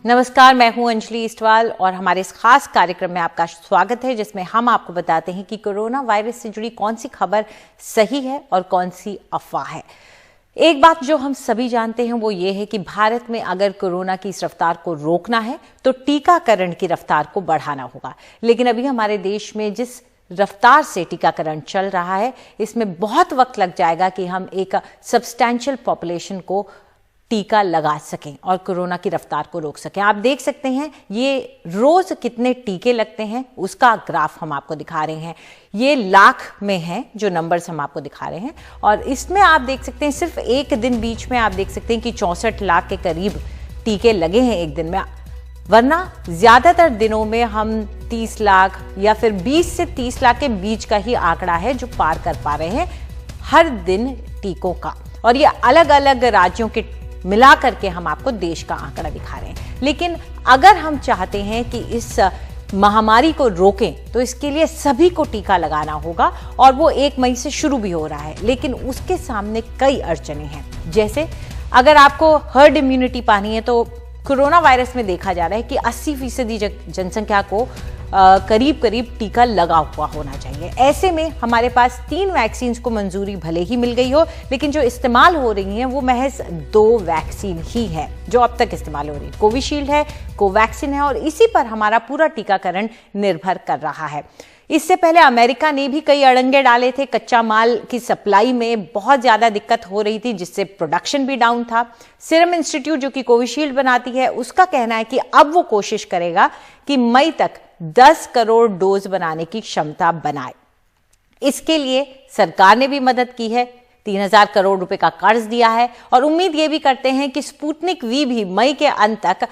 नमस्कार, मैं हूं अंजलि इस्टवाल और हमारे इस खास कार्यक्रम में आपका स्वागत है जिसमें हम आपको बताते हैं कि कोरोना वायरस से जुड़ी कौन सी खबर सही है और कौन सी अफवाह है। एक बात जो हम सभी जानते हैं वो ये है कि भारत में अगर कोरोना की इस रफ्तार को रोकना है तो टीकाकरण की रफ्तार को बढ़ाना होगा। लेकिन अभी हमारे देश में जिस रफ्तार से टीकाकरण चल रहा है इसमें बहुत वक्त लग जाएगा कि हम एक सब्सटैंशियल पॉपुलेशन को टीका लगा सकें और कोरोना की रफ्तार को रोक सकें। आप देख सकते हैं ये रोज कितने टीके लगते हैं उसका ग्राफ हम आपको दिखा रहे हैं। ये लाख में है जो नंबर्स हम आपको दिखा रहे हैं और इसमें आप देख सकते हैं सिर्फ एक दिन बीच में आप देख सकते हैं कि 64 लाख के करीब टीके लगे हैं एक दिन में, वरना ज्यादातर दिनों में हम 30 लाख या फिर 20 से 30 लाख के बीच का ही आंकड़ा है जो पार कर पा रहे हैं हर दिन टीकों का। और ये अलग अलग राज्यों के मिला करके हम आपको देश का आंकड़ा दिखा रहे हैं। लेकिन अगर हम चाहते हैं कि इस महामारी को रोकें तो इसके लिए सभी को टीका लगाना होगा और वो 1 मई से शुरू भी हो रहा है। लेकिन उसके सामने कई अड़चनें हैं, जैसे अगर आपको हर्ड इम्यूनिटी पानी है तो कोरोना वायरस में देखा जा रहा है कि 80% जनसंख्या को करीब करीब टीका लगा हुआ होना चाहिए। ऐसे में हमारे पास 3 वैक्सीन को मंजूरी भले ही मिल गई हो, लेकिन जो इस्तेमाल हो रही हैं वो महज 2 वैक्सीन ही है जो अब तक इस्तेमाल हो रही है। कोविशील्ड है, कोवैक्सीन है और इसी पर हमारा पूरा टीकाकरण निर्भर कर रहा है। इससे पहले अमेरिका ने भी कई अड़ंगे डाले थे। कच्चा माल की सप्लाई में बहुत ज्यादा दिक्कत हो रही थी जिससे प्रोडक्शन भी डाउन था। सीरम इंस्टीट्यूट जो कि कोविशील्ड बनाती है उसका कहना है कि अब वो कोशिश करेगा कि मई तक 10 करोड़ डोज बनाने की क्षमता बनाए। इसके लिए सरकार ने भी मदद की है, 3000 करोड़ रुपए का कर्ज दिया है और उम्मीद ये भी करते हैं कि स्पुतनिक वी भी मई के अंत तक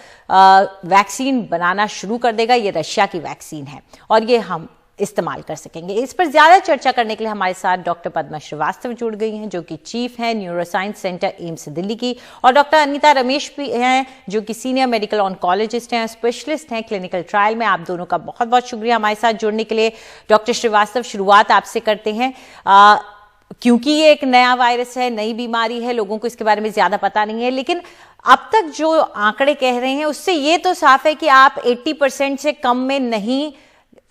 वैक्सीन बनाना शुरू कर देगा। ये रशिया की वैक्सीन है और ये हम इस्तेमाल कर सकेंगे। इस पर ज्यादा चर्चा करने के लिए हमारे साथ डॉक्टर पद्मा श्रीवास्तव जुड़ गई हैं जो कि चीफ हैं न्यूरोसाइंस सेंटर एम्स दिल्ली की, और डॉक्टर अनीता रमेश भी हैं जो कि सीनियर मेडिकल ऑन्कोलॉजिस्ट हैं, स्पेशलिस्ट हैं क्लिनिकल ट्रायल में। आप दोनों का बहुत बहुत शुक्रिया हमारे साथ जुड़ने के लिए। डॉक्टर श्रीवास्तव, शुरुआत आपसे करते हैं। क्योंकि ये एक नया वायरस है, नई बीमारी है, लोगों को इसके बारे में ज्यादा पता नहीं है, लेकिन अब तक जो आंकड़े कह रहे हैं उससे ये तो साफ है कि आप 80% से कम में नहीं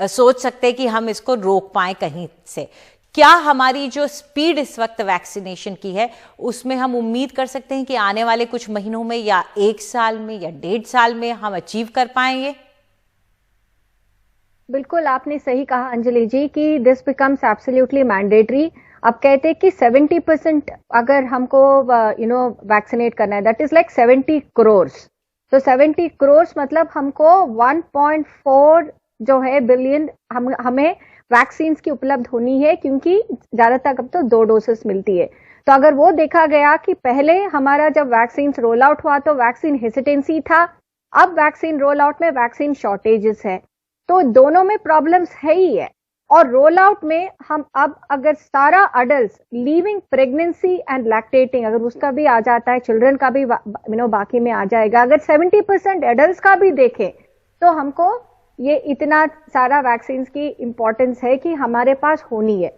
सोच सकते कि हम इसको रोक पाए कहीं से। क्या हमारी जो स्पीड इस वक्त वैक्सीनेशन की है उसमें हम उम्मीद कर सकते हैं कि आने वाले कुछ महीनों में या 1 साल में या 1.5 साल में हम अचीव कर पाएंगे? बिल्कुल आपने सही कहा अंजलि जी कि दिस बिकम्स एब्सोल्युटली मैंडेटरी। अब कहते हैं कि 70% अगर हमको वैक्सीनेट करना है, दैट इज लाइक 70 करोड़। तो 70 करोड़ मतलब हमको 1.4 जो है बिलियन हमें वैक्सीन की उपलब्ध होनी है, क्योंकि ज्यादातर अब तो 2 डोसेस मिलती है। तो अगर वो देखा गया कि पहले हमारा जब वैक्सीन रोल आउट हुआ तो वैक्सीन हेसिटेंसी था, अब वैक्सीन रोल आउट में वैक्सीन शॉर्टेजेस है, तो दोनों में प्रॉब्लम्स है ही है। और रोल आउट में हम अब अगर सारा adult leaving pregnancy and lactating अगर उसका भी आ जाता है, चिल्ड्रन का भी बाकी में आ जाएगा, अगर 70% एडल्ट का भी देखें तो हमको ये इतना सारा वैक्सीन की इंपॉर्टेंस है कि हमारे पास होनी है।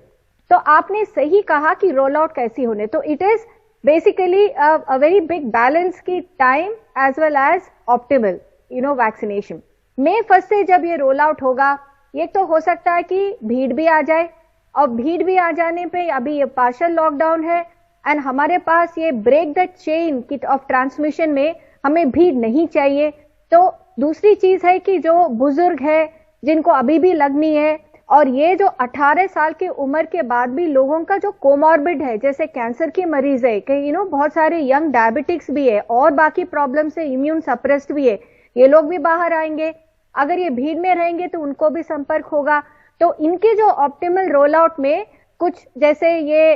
तो आपने सही कहा कि रोल आउट कैसी होने, तो it is basically a very big balance की time as well as optimal vaccination. मई 1 से जब ये रोल आउट होगा, ये तो हो सकता है कि भीड़ भी आ जाए, और भीड़ भी आ जाने पे अभी ये पार्शियल लॉकडाउन है एंड हमारे पास ये break the chain of transmission में हमें भीड़ नहीं चाहिए। तो दूसरी चीज है कि जो बुजुर्ग है जिनको अभी भी लगनी है, और ये जो 18 साल की उम्र के बाद भी लोगों का जो कोमॉर्बिड है, जैसे कैंसर की मरीज है कि बहुत सारे यंग डायबिटिक्स भी है और बाकी प्रॉब्लम से इम्यून सप्रेस्ड भी है, ये लोग भी बाहर आएंगे। अगर ये भीड़ में रहेंगे तो उनको भी संपर्क होगा। तो इनके जो ऑप्टिमल रोल आउट में कुछ जैसे ये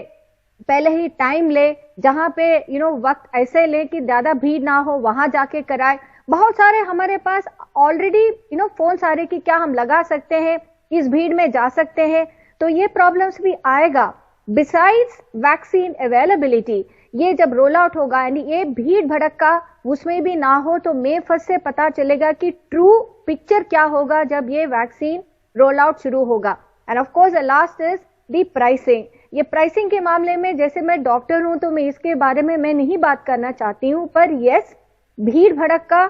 पहले ही टाइम ले, जहां पे वक्त ऐसे ले कि ज्यादा भीड़ ना हो, वहां जाके कराए। बहुत सारे हमारे पास ऑलरेडी फोन सारे की क्या हम लगा सकते हैं, इस भीड़ में जा सकते हैं, तो ये प्रॉब्लम्स भी आएगा। बिसाइड्स वैक्सीन अवेलेबिलिटी, ये जब रोल आउट होगा यानी ये भीड़ भड़का उसमें भी ना हो, तो मई 1 से पता चलेगा कि ट्रू पिक्चर क्या होगा जब ये वैक्सीन रोल आउट शुरू होगा। End of course the last is the pricing. ये प्राइसिंग के मामले में जैसे मैं डॉक्टर हूं तो मैं इसके बारे में मैं नहीं बात करना चाहती हूं, पर यस भीड़ भड़का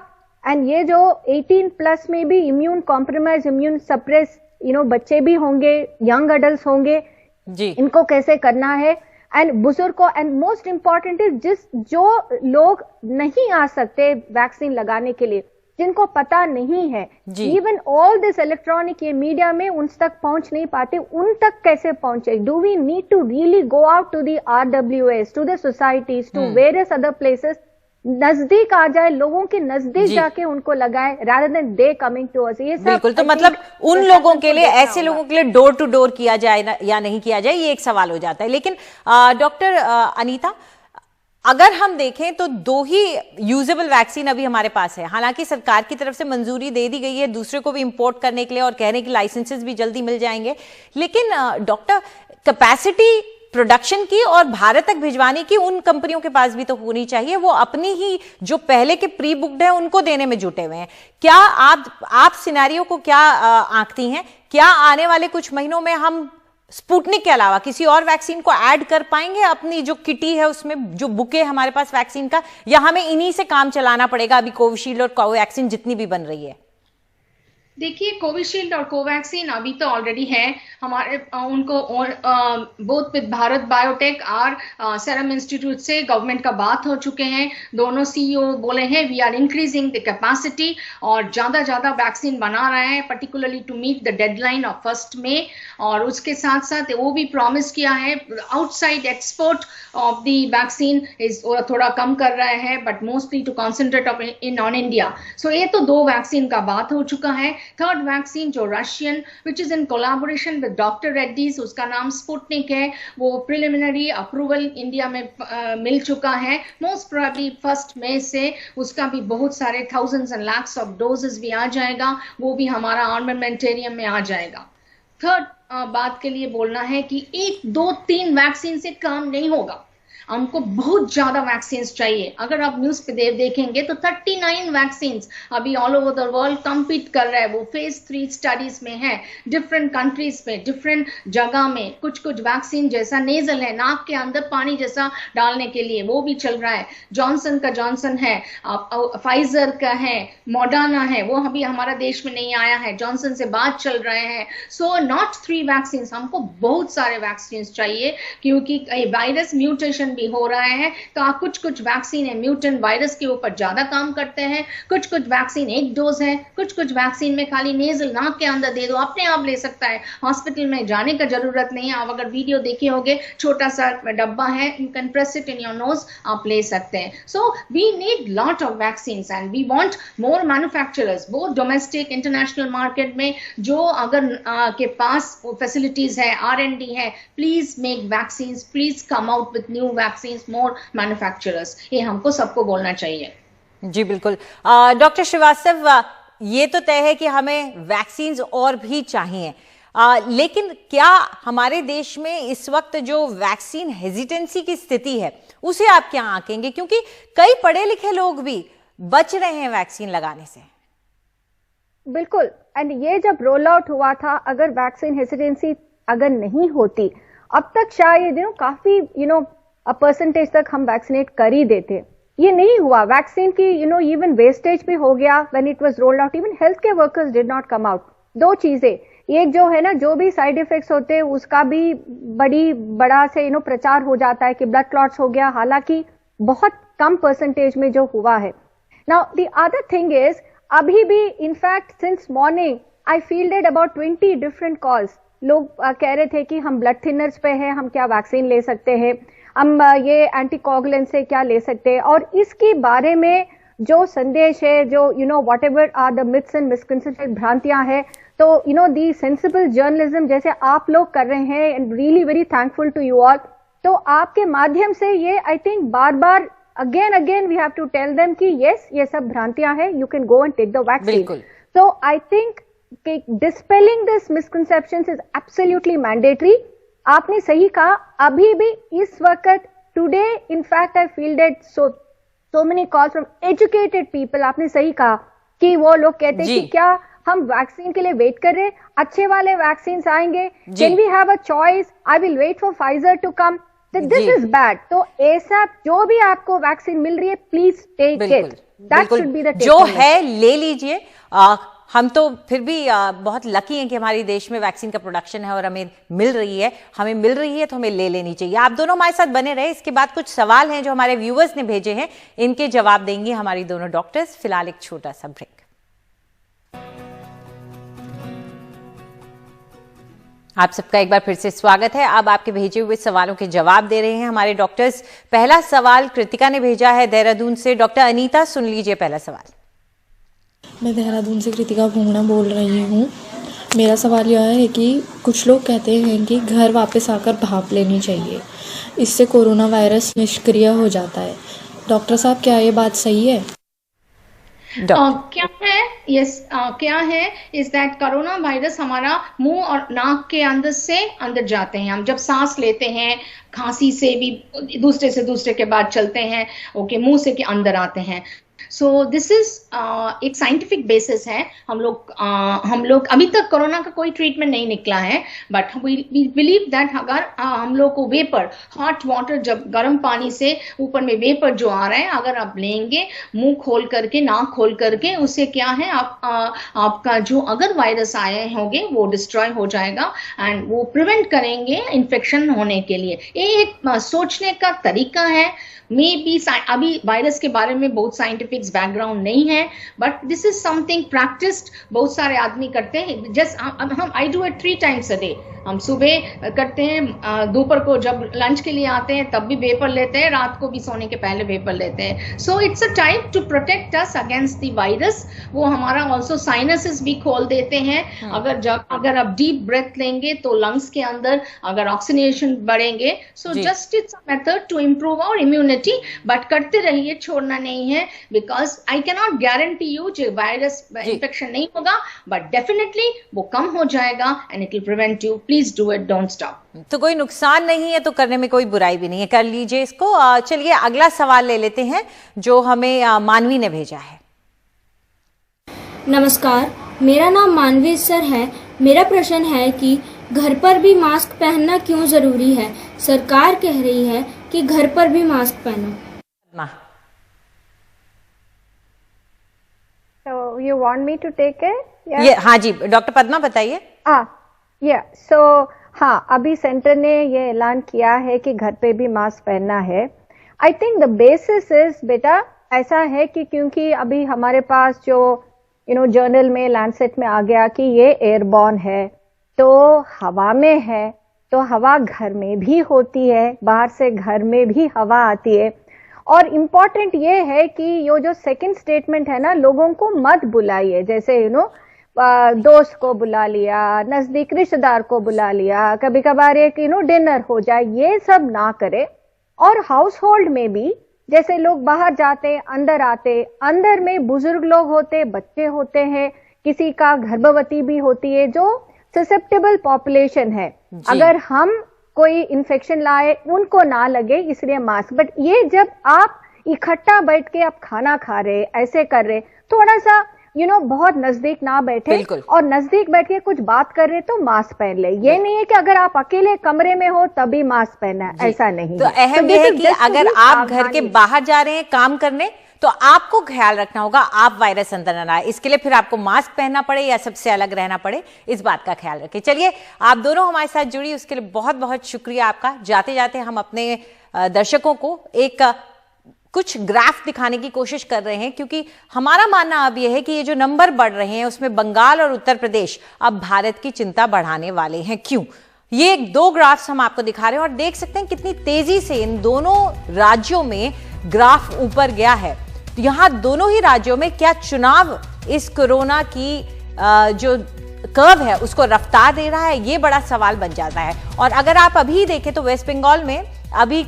एंड ये जो 18+ में भी इम्यून कॉम्प्रोमाइज, इम्यून सप्रेस बच्चे भी होंगे, यंग अडल्ट होंगे जी, इनको कैसे करना है, एंड बुजुर्ग को, एंड मोस्ट इंपॉर्टेंट इज जो लोग नहीं आ सकते वैक्सीन लगाने के लिए, जिनको पता नहीं है, इवन ऑल दिस इलेक्ट्रॉनिक ये मीडिया में उन तक पहुंच नहीं पाते, उन तक कैसे पहुंचे? Do we need to really go out to the RWS, to the societies, to various other places, नजदीक आ जाए, लोगों के नजदीक जाके उनको लगाए, rather than they coming to us। ये सब बिल्कुल। तो मतलब उन लोगों के लिए, ऐसे लोगों के लिए डोर टू डोर किया जाए या नहीं किया जाए, ये एक सवाल हो जाता है। लेकिन डॉक्टर अनीता, अगर हम देखें तो 2 ही यूजेबल वैक्सीन अभी हमारे पास है। हालांकि सरकार की तरफ से मंजूरी दे दी गई है दूसरे को भी इंपोर्ट करने के लिए और कह रहे हैं कि लाइसेंसेस भी जल्दी मिल जाएंगे, लेकिन डॉक्टर, कैपेसिटी प्रोडक्शन की और भारत तक भिजवाने की उन कंपनियों के पास भी तो होनी चाहिए। वो अपनी ही जो पहले के प्री बुक्ड है उनको देने में जुटे हुए हैं। क्या आप सिनेरियो को क्या आंकती हैं? क्या आने वाले कुछ महीनों में हम स्पुतनिक के अलावा किसी और वैक्सीन को ऐड कर पाएंगे अपनी जो किटी है उसमें, जो बुके हमारे पास वैक्सीन का, या हमें इन्हीं से काम चलाना पड़ेगा अभी कोविशील्ड और कोवैक्सीन जितनी भी बन रही है? देखिए, कोविशील्ड और कोवैक्सीन अभी तो ऑलरेडी है हमारे, उनको बोथ विद भारत बायोटेक और सेरम इंस्टीट्यूट से गवर्नमेंट का बात हो चुके हैं। दोनों CEO बोले हैं we are increasing the capacity और ज्यादा वैक्सीन बना रहे हैं, particularly to meet the deadline of 1 May. और उसके साथ साथ वो भी प्रॉमिस किया है outside export of the vaccine is थोड़ा कम कर रहे हैं, but mostly to concentrate on India. So ये तो 2 वैक्सीन का बात हो चुका है। थर्ड वैक्सीन जो Russian, which is in collaboration with doctor Reddy's, उसका नाम स्पुतनिक है, वो प्रिलिमिनरी अप्रूवल इंडिया में मिल चुका है। मोस्ट प्रोबेबली 1 मई से उसका भी बहुत सारे thousands and lakhs of doses भी आ जाएगा, वो भी हमारा आर्मामेंटेरियम में आ जाएगा। थर्ड बात के लिए बोलना है कि 1, 2, 3 वैक्सीन से काम नहीं होगा, हमको बहुत ज्यादा वैक्सीन चाहिए। अगर आप न्यूज पे देखेंगे तो 39 वैक्सीन अभी all over the world compete कर रहे हैं, वो फेज 3 स्टडीज में है, डिफरेंट कंट्रीज में, डिफरेंट जगह में। कुछ वैक्सीन जैसा नेजल है, नाक के अंदर पानी जैसा डालने के लिए, वो भी चल रहा है। जॉनसन का जॉनसन है, फाइजर का है, मॉडर्ना है, वो अभी हमारा देश में नहीं आया है, जॉनसन से बात चल रहे हैं। सो नॉट 3 वैक्सीन, हमको बहुत सारे वैक्सीन चाहिए, क्योंकि वायरस म्यूटेशन भी हो रहा है। तो कुछ वैक्सीन है म्यूटेंट वायरस के ऊपर ज्यादा काम करते हैं, कुछ वैक्सीन 1 डोज है, कुछ वैक्सीन में खाली नेजल नाक के अंदर दे दो, अपने आप ले सकता है, हॉस्पिटल में जाने का जरूरत नहीं है। आप अगर वीडियो देखे होंगे, छोटा सा डब्बा है, you can press it in your nose, आप ले सकते हैं। So we need lot of vaccine and we want more manufacturers, both domestic international market में, जो अगर के पास फैसिलिटीज है, R&D है, please make vaccine, please come out with new vaccine, more manufacturers. ये हमको सबको बोलना चाहिए। जी बिल्कुल। डॉक्टर श्रीवास्तव, ये तो तय है कि हमें वैक्सीन और भी चाहिए, लेकिन क्या हमारे देश में इस वक्त जो वैक्सीन हेजिटेंसी की स्थिति है उसे आप क्या आंकेंगे? क्योंकि कई पढ़े लिखे लोग भी बच रहे हैं वैक्सीन लगाने से। बिल्कुल, एंड ये जब रोल आउट हुआ था, अगर वैक्सीन हेजिटेंसी अगर नहीं होती, अब तक शायद काफी परसेंटेज तक हम वैक्सीनेट कर ही देते। ये नहीं हुआ, वैक्सीन की इवन वेस्टेज भी हो गया when it was rolled out, even health care workers did not come out. 2 चीजें, एक जो है ना, जो भी साइड इफेक्ट्स होते हैं उसका भी बड़ा से प्रचार हो जाता है कि ब्लड क्लॉट्स हो गया, हालांकि बहुत कम परसेंटेज में जो हुआ है। Now the other thing is, अभी भी in fact since morning I fielded about 20 different calls. लोग कह रहे थे कि हम ब्लड थिनर्स पे हैं, हम क्या वैक्सीन ले सकते हैं, हम ये एंटीकोगुलेंट से क्या ले सकते हैं, और इसके बारे में जो संदेश है, जो whatever are the myths and misconception, भ्रांतियां हैं, तो दी सेंसिबल जर्नलिज्म जैसे आप लोग कर रहे हैं, and really very thankful to you all. तो आपके माध्यम से ये आई थिंक बार again we have to tell them कि यस, ये सब भ्रांतियां हैं, you can go and take the vaccine. So I think dispelling this misconceptions is absolutely mandatory. आपने सही कहा, अभी भी इस वक्त today in fact I fielded so many calls from educated people. आपने सही कहा कि वो लोग कहते हैं कि क्या हम वैक्सीन के लिए वेट कर रहे हैं, अच्छे वाले वैक्सीन आएंगे, can we have a choice, I will wait for Pfizer to come, this is bad. तो ऐसा जो भी आपको वैक्सीन मिल रही है, प्लीज टेक इट। बिल्कुल, जो है ले लीजिए। हम तो फिर भी बहुत लकी हैं कि हमारे देश में वैक्सीन का प्रोडक्शन है और हमें मिल रही है तो हमें ले लेनी चाहिए। आप दोनों हमारे साथ बने रहे। इसके बाद कुछ सवाल हैं जो हमारे व्यूअर्स ने भेजे हैं, इनके जवाब देंगी हमारी दोनों डॉक्टर्स। फिलहाल एक छोटा सा ब्रेक। आप सबका एक बार फिर से स्वागत है। अब आपके भेजे हुए सवालों के जवाब दे रहे हैं हमारे डॉक्टर्स। पहला सवाल कृतिका ने भेजा है देहरादून से। डॉक्टर अनीता, सुन लीजिए पहला सवाल। मैं देहरादून से कृतिका भूंगड़ा बोल रही हूँ। मेरा सवाल यह है कि कुछ लोग कहते हैं कि घर वापस आकर भाप लेनी चाहिए, इससे कोरोना वायरस निष्क्रिय हो जाता है। डॉक्टर साहब, क्या ये बात सही है? क्या है क्या है इज दैट कोरोना वायरस हमारा मुंह और नाक के अंदर से अंदर जाते हैं। हम जब सांस लेते हैं, खांसी से भी दूसरे से दूसरे के बाद चलते हैं, ओके, मुंह से के अंदर आते हैं। सो दिस इज एक साइंटिफिक बेसिस है। हम लोग अभी तक कोरोना का कोई ट्रीटमेंट नहीं निकला है, बट वी बिलीव दैट अगर हम लोग को वेपर, हॉट वाटर, जब गर्म पानी से ऊपर में वेपर जो आ रहा है, अगर आप लेंगे मुंह खोल करके, नाक खोल करके, उससे क्या है आपका जो अगर वायरस आए होंगे वो डिस्ट्रॉय हो जाएगा एंड वो प्रिवेंट करेंगे इन्फेक्शन होने के लिए। ये एक सोचने का तरीका है। मे बी अभी वायरस के बारे में बहुत साइंटिफिक बैकग्राउंड नहीं है, but this is something practised बहुत सारे आदमी करते हैं। जस्ट हम I do it 3 times a day. हम सुबह करते हैं, दोपहर को जब लंच के लिए आते हैं तब भी वेपर लेते हैं, रात को भी सोने के पहले वेपर लेते हैं। So it's a type two protect us against the virus. वो हमारा ऑल्सो साइनसेस भी खोल देते हैं। अगर आप डीप ब्रेथ लेंगे तो लंग्स के अंदर अगर ऑक्सीजनेशन बढ़ेंगे। So just it's a method to improve our immunity, but करते रहिए, छोड़ना नहीं है। Because I cannot guarantee you जो वायरस इन्फेक्शन नहीं होगा, बट डेफिनेटली वो कम हो जाएगा and it will prevent you. Please do it, don't stop. तो कोई नुकसान नहीं है तो करने में कोई बुराई भी नहीं है, कर लीजिए इसको। चलिए अगला सवाल ले लेते हैं जो हमें मानवी ने भेजा है। नमस्कार, मेरा नाम मानवी सर है। मेरा प्रश्न है कि घर पर भी मास्क पहनना क्यों जरूरी है? सरकार कह रही है कि घर पर भी मास्क पहनो। So you want me to take it? ये हाँ जी, डॉक्टर पद्मा बताइए। हाँ, अभी सेंटर ने ये ऐलान किया है कि घर पे भी मास्क पहनना है। I think the basis is, बेटा ऐसा है कि क्योंकि अभी हमारे पास जो जर्नल में, लैंसेट में आ गया कि ये एयरबॉर्न है, तो हवा में है, तो हवा घर में भी होती है, बाहर से घर में भी हवा आती है। और इम्पॉर्टेंट ये है कि ये जो सेकंड स्टेटमेंट है ना, लोगों को मत बुलाइए। जैसे दोस्त को बुला लिया, नजदीक रिश्तेदार को बुला लिया, कभी कभार एक डिनर हो जाए, ये सब ना करे। और हाउस होल्ड में भी जैसे लोग बाहर जाते, अंदर आते, अंदर में बुजुर्ग लोग होते, बच्चे होते हैं, किसी का गर्भवती भी होती है, जो ससेप्टेबल पॉपुलेशन है। अगर हम कोई इन्फेक्शन लाए, उनको ना लगे, इसलिए मास्क। बट ये जब आप इकट्ठा बैठ के आप खाना खा रहे, ऐसे कर रहे, थोड़ा सा बहुत नजदीक ना बैठे, और नजदीक बैठ के कुछ बात कर रहे तो मास्क पहन ले। ये नहीं है कि अगर आप अकेले कमरे में हो तभी मास्क पहनना है, ऐसा नहीं। तो अहम यह है कि अगर आप घर के बाहर जा रहे हैं काम करने, तो आपको ख्याल रखना होगा आप वायरस अंदर न आए। इसके लिए फिर आपको मास्क पहनना पड़े या सबसे अलग रहना पड़े, इस बात का ख्याल रखें। चलिए, आप दोनों हमारे साथ जुड़ी, उसके लिए बहुत बहुत शुक्रिया आपका। जाते जाते हम अपने दर्शकों को एक कुछ ग्राफ दिखाने की कोशिश कर रहे हैं, क्योंकि हमारा मानना अब यह है कि ये जो नंबर बढ़ रहे हैं उसमें बंगाल और उत्तर प्रदेश अब भारत की चिंता बढ़ाने वाले हैं। क्यों? ये 2 ग्राफ्स हम आपको दिखा रहे हैं और देख सकते हैं कितनी तेजी से इन दोनों राज्यों में ग्राफ ऊपर गया है। तो यहां दोनों ही राज्यों में क्या चुनाव इस कोरोना की जो कर्व है उसको रफ्तार दे रहा है, ये बड़ा सवाल बन जाता है। और अगर आप अभी देखें तो वेस्ट बंगाल में अभी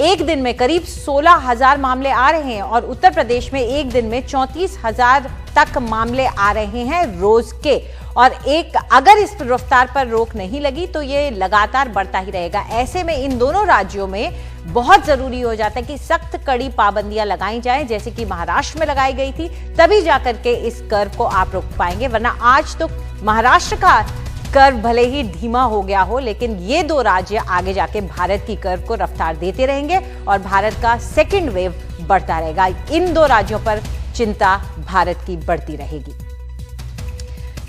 एक दिन में करीब 16,000 मामले आ रहे हैं और उत्तर प्रदेश में एक दिन में 34,000 तक मामले आ रहे हैं रोज के। और अगर इस रफ्तार पर रोक नहीं लगी तो ये लगातार बढ़ता ही रहेगा। ऐसे में इन दोनों राज्यों में बहुत जरूरी हो जाता है कि सख्त कड़ी पाबंदियां लगाई जाएं, जैसे कि महाराष्ट्र में लगाई गई थी, तभी जाकर के इस कर्व को आप रोक पाएंगे। वरना आज तो महाराष्ट्र का कर्व भले ही धीमा हो गया हो, लेकिन ये 2 राज्य आगे जाके भारत की कर्व को रफ्तार देते रहेंगे और भारत का सेकेंड वेव बढ़ता रहेगा। इन 2 राज्यों पर चिंता भारत की बढ़ती रहेगी।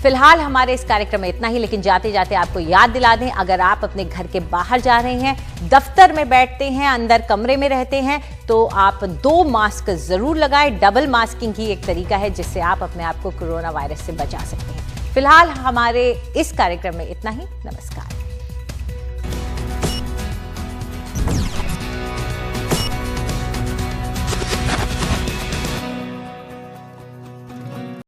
फिलहाल हमारे इस कार्यक्रम में इतना ही, लेकिन जाते जाते आपको याद दिला दें, अगर आप अपने घर के बाहर जा रहे हैं, दफ्तर में बैठते हैं, अंदर कमरे में रहते हैं, तो आप 2 मास्क जरूर लगाएं। डबल मास्किंग ही एक तरीका है जिससे आप अपने आप को कोरोना वायरस से बचा सकते हैं। फिलहाल हमारे इस कार्यक्रम में इतना ही। नमस्कार।